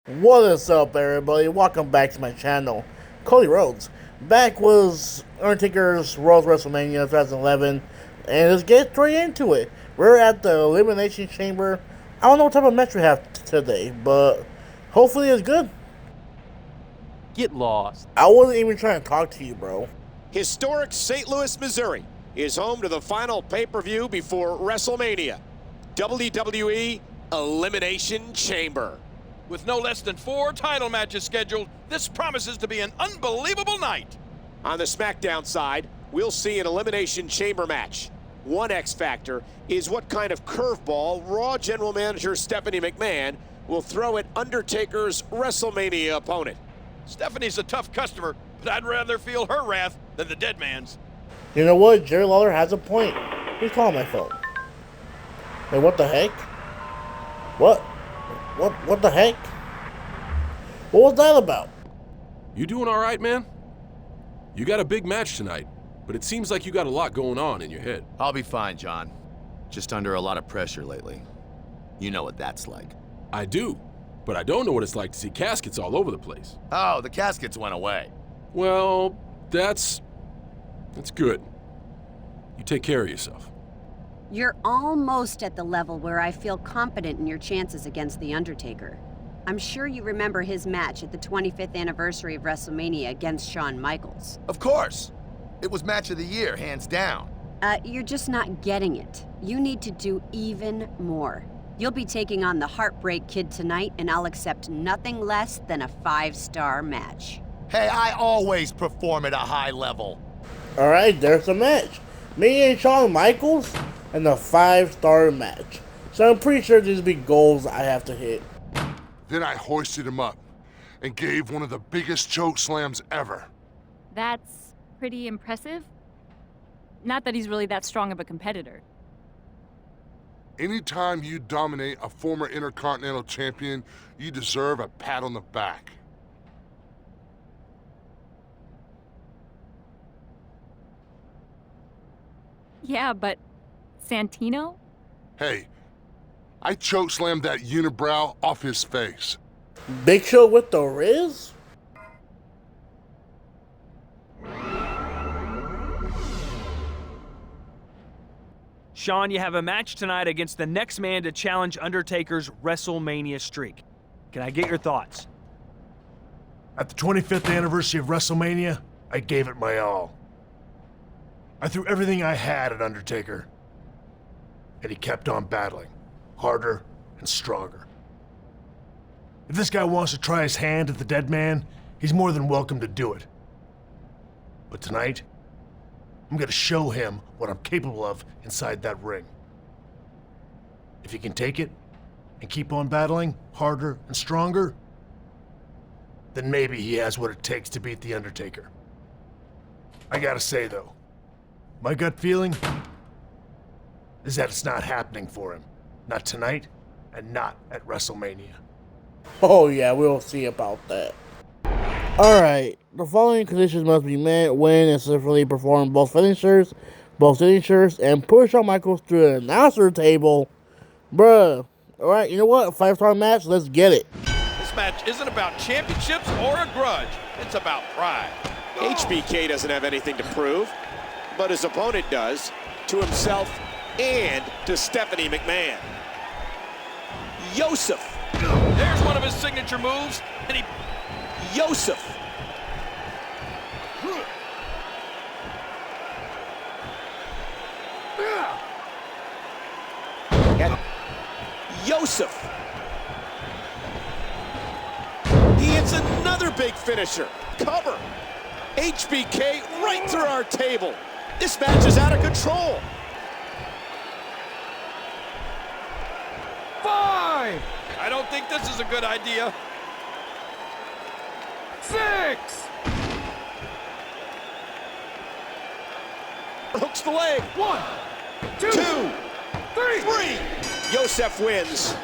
What is up, everybody? Welcome back to my channel. Cody Rhodes. Back was Undertaker's World WrestleMania 2011, and let's get straight into it. We're at the Elimination Chamber. I don't know what type of match we have today, but hopefully it's good. Get lost. I wasn't even trying to talk to you, bro. Historic St. Louis, Missouri is home to the final pay-per-view before WrestleMania. WWE Elimination Chamber. With no less than 4 title matches scheduled, this promises to be an unbelievable night. On the SmackDown side, we'll see an Elimination Chamber match. One X factor is what kind of curveball Raw General Manager Stephanie McMahon will throw at Undertaker's WrestleMania opponent. Stephanie's a tough customer, but I'd rather feel her wrath than the dead man's. You know what? Jerry Lawler has a point. He's calling my phone. Hey, what the heck? What the heck? What was that about? You doing all right, man? You got a big match tonight, but it seems like you got a lot going on in your head. I'll be fine, John. Just under a lot of pressure lately. You know what that's like. I do, but I don't know what it's like to see caskets all over the place. Oh, the caskets went away. Well, that's good. You take care of yourself. You're almost at the level where I feel confident in your chances against The Undertaker. I'm sure you remember his match at the 25th anniversary of WrestleMania against Shawn Michaels. Of course. It was match of the year, hands down. You're just not getting it. You need to do even more. You'll be taking on the Heartbreak Kid tonight, and I'll accept nothing less than a 5-star match. Hey, I always perform at a high level. Alright, there's a match. Me and Shawn Michaels and a 5-star match. So I'm pretty sure these big goals I have to hit. Then I hoisted him up and gave one of the biggest choke slams ever. That's pretty impressive. Not that he's really that strong of a competitor. Anytime you dominate a former Intercontinental Champion, you deserve a pat on the back. Yeah, but Santino? Hey, I chokeslammed that unibrow off his face. Big Show with the Riz? Sean, you have a match tonight against the next man to challenge Undertaker's WrestleMania streak. Can I get your thoughts? At the 25th anniversary of WrestleMania, I gave it my all. I threw everything I had at Undertaker, and he kept on battling, harder and stronger. If this guy wants to try his hand at the dead man, he's more than welcome to do it. But tonight, I'm gonna show him what I'm capable of inside that ring. If he can take it and keep on battling harder and stronger, then maybe he has what it takes to beat The Undertaker. I gotta say though, my gut feeling is that it's not happening for him. Not tonight, and not at WrestleMania. Oh yeah, we'll see about that. Alright, the following conditions must be met when and successfully perform both finishers, and push Shawn Michaels through the announcer table. Bruh. Alright, you know what? A 5-star match, let's get it. This match isn't about championships or a grudge. It's about pride. HBK doesn't have anything to prove, but his opponent does, to himself and to Stephanie McMahon. Yosef. There's one of his signature moves, and he... Yosef. And Yosef. He hits another big finisher. Cover. HBK right through our table. This match is out of control. 5! I don't think this is a good idea. 6! Hooks the leg. 1, 2, 3. Yosef wins.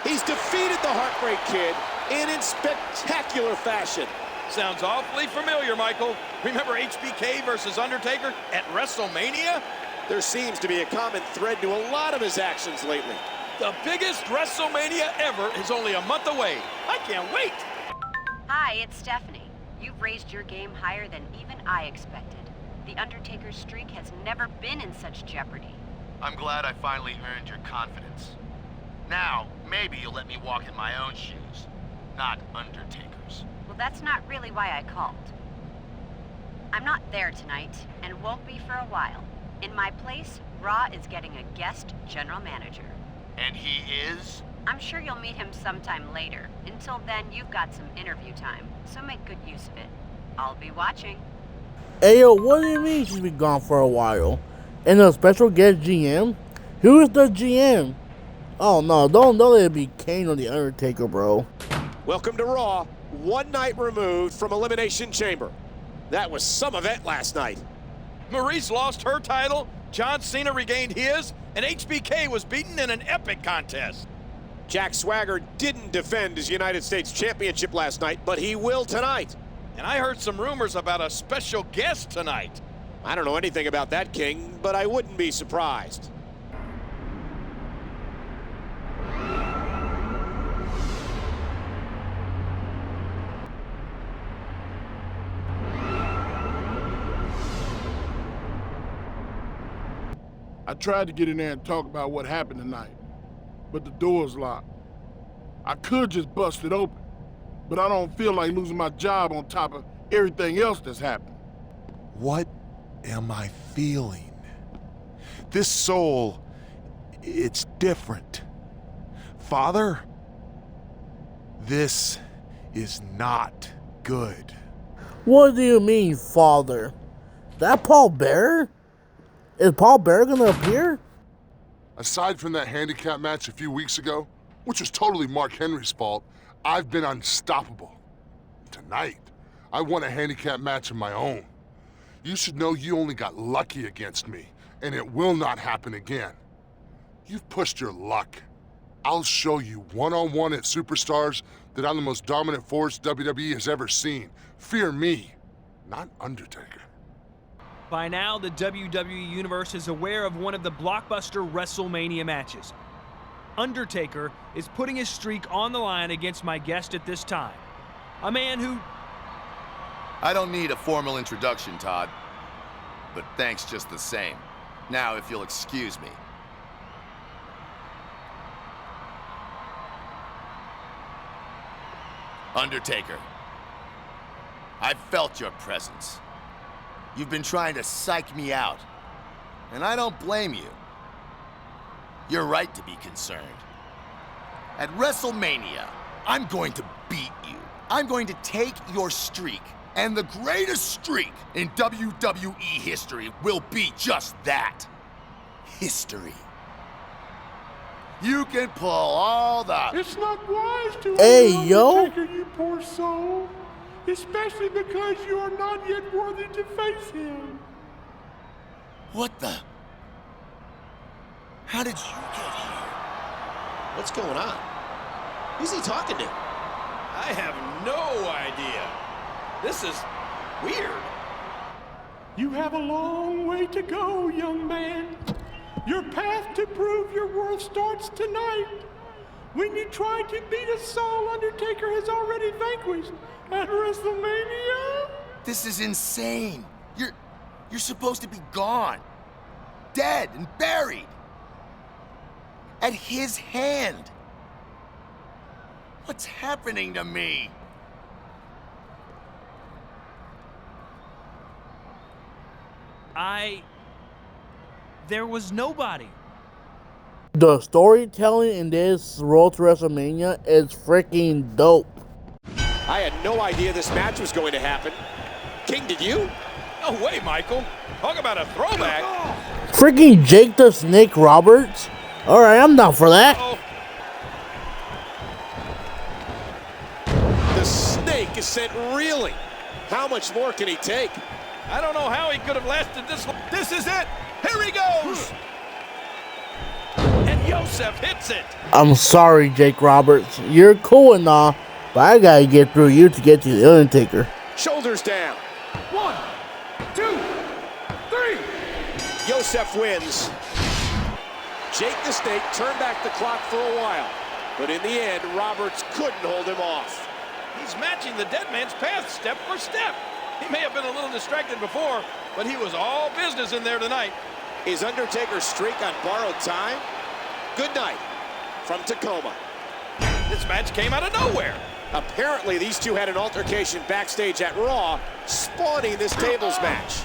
He's defeated the Heartbreak Kid and in spectacular fashion. Sounds awfully familiar, Michael. Remember HBK versus Undertaker at WrestleMania? There seems to be a common thread to a lot of his actions lately. The biggest WrestleMania ever is only a month away. I can't wait. Hi, it's Stephanie. You've raised your game higher than even I expected. The Undertaker's streak has never been in such jeopardy. I'm glad I finally earned your confidence. Now, maybe you'll let me walk in my own shoes, not Undertaker's. Well, that's not really why I called. I'm not there tonight, and won't be for a while. In my place, Raw is getting a guest general manager. And he is? I'm sure you'll meet him sometime later. Until then, you've got some interview time, so make good use of it. I'll be watching. Ayo, what do you mean she's been gone for a while? And a special guest GM? Who is the GM? Oh no, don't let it be Kane or the Undertaker, bro. Welcome to Raw, one night removed from Elimination Chamber. That was some event last night. Maurice lost her title, John Cena regained his, and HBK was beaten in an epic contest. Jack Swagger didn't defend his United States Championship last night, but he will tonight. And I heard some rumors about a special guest tonight. I don't know anything about that, King, but I wouldn't be surprised. I tried to get in there and talk about what happened tonight, but the door's locked. I could just bust it open, but I don't feel like losing my job on top of everything else that's happened. What am I feeling? This soul, it's different. Father, this is not good. What do you mean, father? That Paul Bearer? Is Paul Bearer gonna appear? Aside from that handicap match a few weeks ago, which was totally Mark Henry's fault, I've been unstoppable. Tonight, I won a handicap match of my own. You should know you only got lucky against me, and it will not happen again. You've pushed your luck. I'll show you one-on-one at Superstars that I'm the most dominant force WWE has ever seen. Fear me, not Undertaker. By now, the WWE Universe is aware of one of the blockbuster WrestleMania matches. Undertaker is putting his streak on the line against my guest at this time. A man who... I don't need a formal introduction, Todd. But thanks just the same. Now, if you'll excuse me. Undertaker, I've felt your presence. You've been trying to psych me out, and I don't blame you. You're right to be concerned. At WrestleMania, I'm going to beat you. I'm going to take your streak, and the greatest streak in WWE history will be just that. History. You can pull all the... It's not wise to Hey, yo. Undertaker, you poor soul. Especially because you are not yet worthy to face him. What the? How did you get here? What's going on? Who's he talking to? I have no idea. This is weird. You have a long way to go, young man. Your path to prove your worth starts tonight. When you try to beat a soul Undertaker has already vanquished at WrestleMania? This is insane. You're supposed to be gone. Dead and buried. At his hand. What's happening to me? There was nobody. The storytelling in this Road to WrestleMania is freaking dope. I had no idea this match was going to happen. King, did you? No way, Michael. Talk about a throwback. Freaking Jake the Snake Roberts? Alright, I'm down for that. Oh, The snake is sent reeling. How much more can he take? I don't know how he could have lasted this long. This is it. Here he goes. And Yosef hits it. I'm sorry, Jake Roberts. You're cool and all, but I gotta get through you to get to the Undertaker. Shoulders down. 1, 2, 3. Yosef wins. Jake the Snake turned back the clock for a while, but in the end, Roberts couldn't hold him off. He's matching the dead man's path step for step. He may have been a little distracted before, but he was all business in there tonight. Is Undertaker's streak on borrowed time? Good night from Tacoma. This match came out of nowhere. Apparently, these two had an altercation backstage at Raw, spawning this tables match.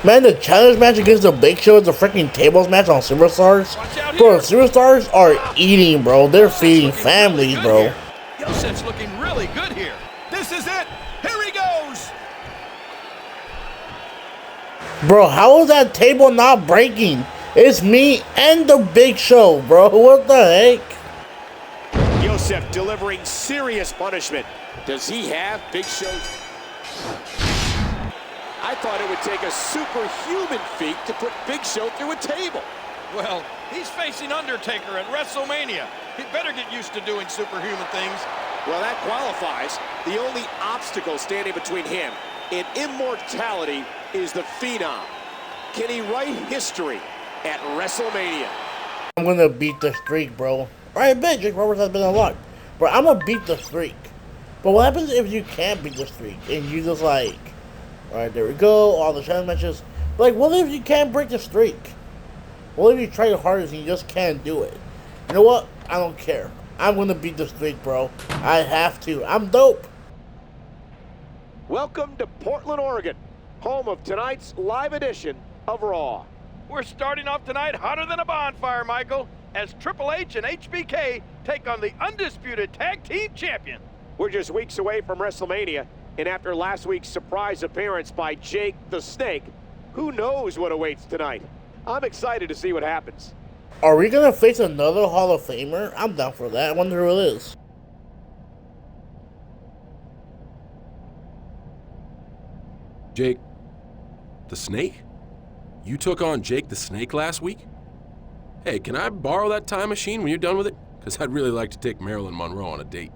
Man, the challenge match against the Big Show is a freaking tables match on Superstars. Bro, Superstars are eating, bro. They're feeding families, bro. Yosef's looking really good here. This is it. Here he goes. Bro, how is that table not breaking? It's me and the Big Show, bro. What the heck? Yosef delivering serious punishment. Does he have Big Show's? I thought it would take a superhuman feat to put Big Show through a table. Well, he's facing Undertaker at WrestleMania. He better get used to doing superhuman things. Well, that qualifies. The only obstacle standing between him and immortality is the Phenom. Can he write history at WrestleMania? I'm gonna beat the streak, bro. Alright, bet Jake Roberts has been unlocked. Bro, I'm gonna beat the streak. But what happens if you can't beat the streak and you just like, alright, there we go, all the challenge matches. But like, what if you can't break the streak? What if you try the hardest and you just can't do it? You know what? I don't care. I'm gonna beat the streak, bro. I have to. I'm dope. Welcome to Portland, Oregon, home of tonight's live edition of Raw. We're starting off tonight hotter than a bonfire, Michael, as Triple H and HBK take on the undisputed tag team champion. We're just weeks away from WrestleMania, and after last week's surprise appearance by Jake the Snake, who knows what awaits tonight? I'm excited to see what happens. Are we gonna face another Hall of Famer? I'm down for that. I wonder who it is. Jake the Snake? You took on Jake the Snake last week? Hey, can I borrow that time machine when you're done with it? Because I'd really like to take Marilyn Monroe on a date.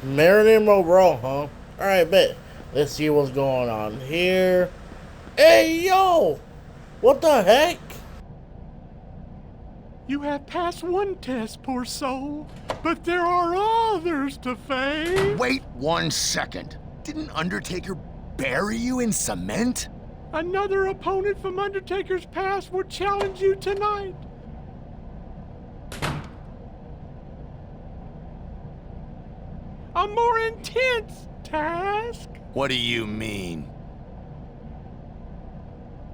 Marilyn Monroe, huh? Alright, bet. Let's see what's going on here. Hey, yo! What the heck? You have passed one test, poor soul, but there are others to face. Wait 1 second. Didn't Undertaker bury you in cement? Another opponent from Undertaker's past will challenge you tonight. A more intense task. What do you mean?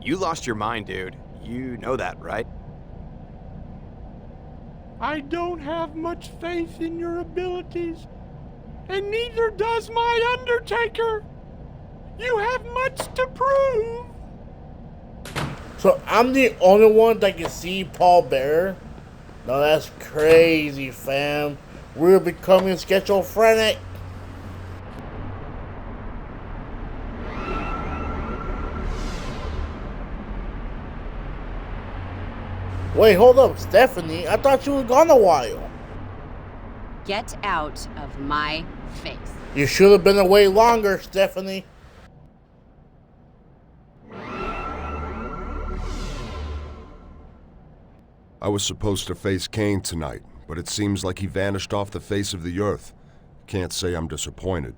You lost your mind, dude. You know that, right? I don't have much faith in your abilities, and neither does my Undertaker. You have much to prove. So I'm the only one that can see Paul Bearer? No, that's crazy, fam. We're becoming schizophrenic. Wait, hold up, Stephanie. I thought you was gone a while. Get out of my face. You should have been away longer, Stephanie. I was supposed to face Kane tonight, but it seems like he vanished off the face of the earth. Can't say I'm disappointed.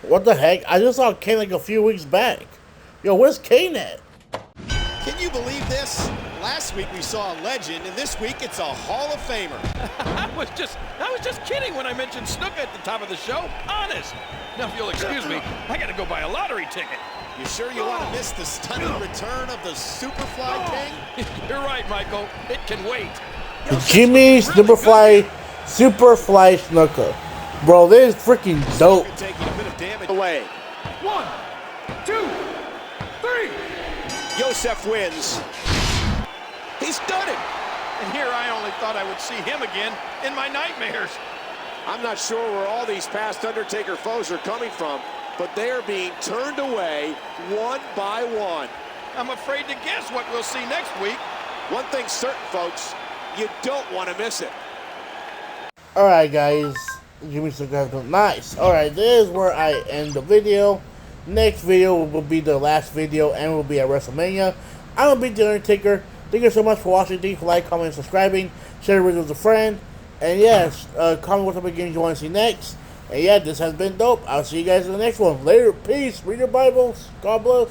What the heck? I just saw Kane like a few weeks back. Yo, where's Kane at? Can you believe this? Last week we saw a legend, and this week it's a Hall of Famer. I was just kidding when I mentioned Snuka at the top of the show. Honest. Now, if you'll excuse me, I gotta go buy a lottery ticket. You sure you want to miss the stunning return of the Superfly King? You're right, Michael. It can wait. Jimmy Superfly Snuka. Bro, this is freaking dope. Taking a bit of damage away. 1, 2, 3. Yosef wins. He's done it. And here I only thought I would see him again in my nightmares. I'm not sure where all these past Undertaker foes are coming from, but they are being turned away one by one. I'm afraid to guess what we'll see next week. One thing's certain, folks, you don't want to miss it. Alright, guys. Jimmy Snuka. Nice. Alright, this is where I end the video. Next video will be the last video and will be at WrestleMania. I'm gonna be The Undertaker. Thank you so much for watching. Thank you for liking, commenting, and subscribing. share it with a friend. And yes, comment what type of games you want to see next. And yeah, this has been dope. I'll see you guys in the next one. Later. Peace. Read your Bibles. God bless.